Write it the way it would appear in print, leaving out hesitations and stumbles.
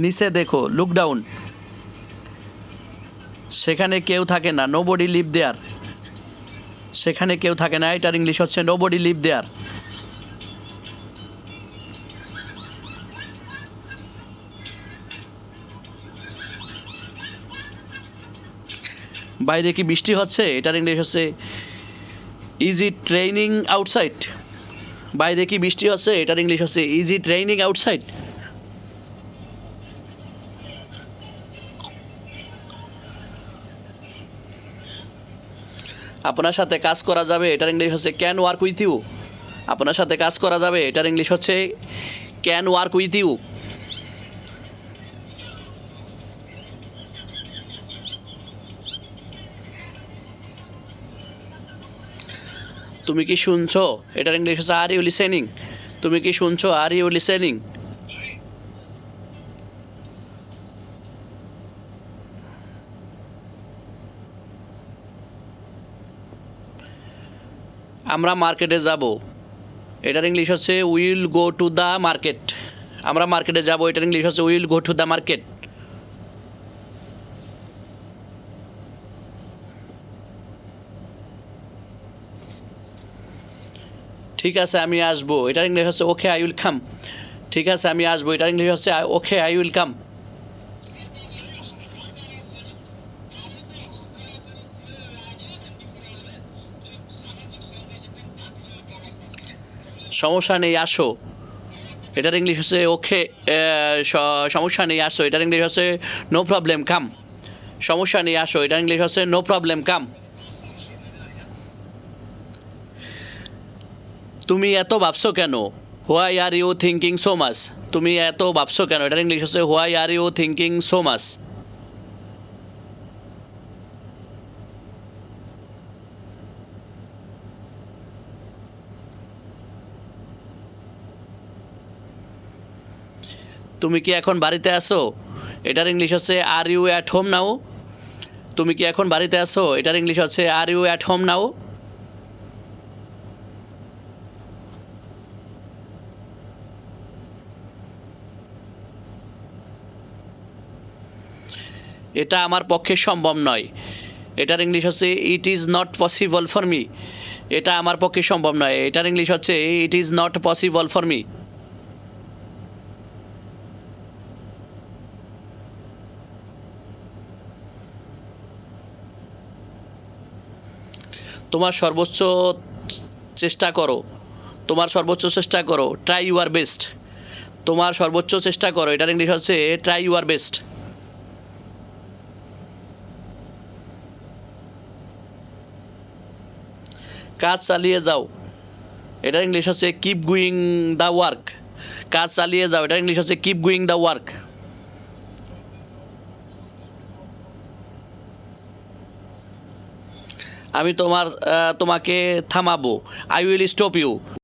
নিচে দেখো, look down, সেখানে কেউ থাকে না, নোবডি লিভ দেয়ার, সেখানে কেউ থাকে না, এটার ইংলিশ হচ্ছে নোবডি লিভ দেয়ার। বাইরে কি বৃষ্টি হচ্ছে, এটার ইংলিশ হচ্ছে ইজ ইট রেইনিং আউটসাইড। বাইরে কি বৃষ্টি হচ্ছে, এটার ইংলিশ হচ্ছে ইজ ইট রেইনিং আউটসাইড। আপনার সাথে কাজ করা যাবে, এটার ইংলিশ হচ্ছে ক্যান ওয়ার্ক উইথ ইউ। আপনার সাথে কাজ করা যাবে, এটার ইংলিশ হচ্ছে ক্যান ওয়ার্ক উইথ ইউ। তুমি কি শুনছো, এটার ইংলিশ হচ্ছে আর ইউ লিসেনিং। তুমি কি শুনছো, আর ইউ লিসেনিং। আমরা মার্কেটে যাব, এটার ইংলিশ হচ্ছে will go to the market. আমরা মার্কেটে যাব, এটার ইংলিশ হচ্ছে will go to the market. ঠিক আছে আমি আসবো, এটার ইংলিশ হচ্ছে ওকে আই উইল কাম। ঠিক আছে আমি আসবো, এটার ইংলিশ হচ্ছে ওকে আই উইল কাম। সমস্যা নেই আসো, এটার ইংলিশ হচ্ছে ওকে, সমস্যা নেই আসো, এটার ইংলিশ হচ্ছে নো প্রবলেম কাম। সমস্যা নেই আসো, এটার ইংলিশ হচ্ছে নো প্রবলেম কাম। তুমি এত ভাবছো কেন, why are you thinking so much. তুমি এত ভাবছো কেন, এটার ইংলিশ হচ্ছে why are you thinking so much. তুমি কি এখন বাড়িতে আছো, এটার ইংলিশ হচ্ছে are you at home now. তুমি কি এখন বাড়িতে আছো, এটার ইংলিশ হচ্ছে are you at home now. এটা আমার পক্ষে সম্ভব নয়, এটার ইংলিশ হচ্ছে it is not possible for me. এটা আমার পক্ষে সম্ভব নয়, এটার ইংলিশ হচ্ছে it is not possible for me. তোমার সর্বোচ্চ চেষ্টা করো, তোমার সর্বোচ্চ চেষ্টা করো, ট্রাই ইউর বেস্ট। তোমার সর্বোচ্চ চেষ্টা করো, এটার ইংলিশ হচ্ছে ট্রাই ইউর বেস্ট। কাজ চালিয়ে যাও, এটার ইংলিশ হচ্ছে কিপ গুইং দ্য ওয়ার্ক। কাজ চালিয়ে যাও, এটার ইংলিশ হচ্ছে কিপ গুইং দ্য ওয়ার্ক। আমি তোমাকে থামাবো, আই উইল স্টপ ইউ।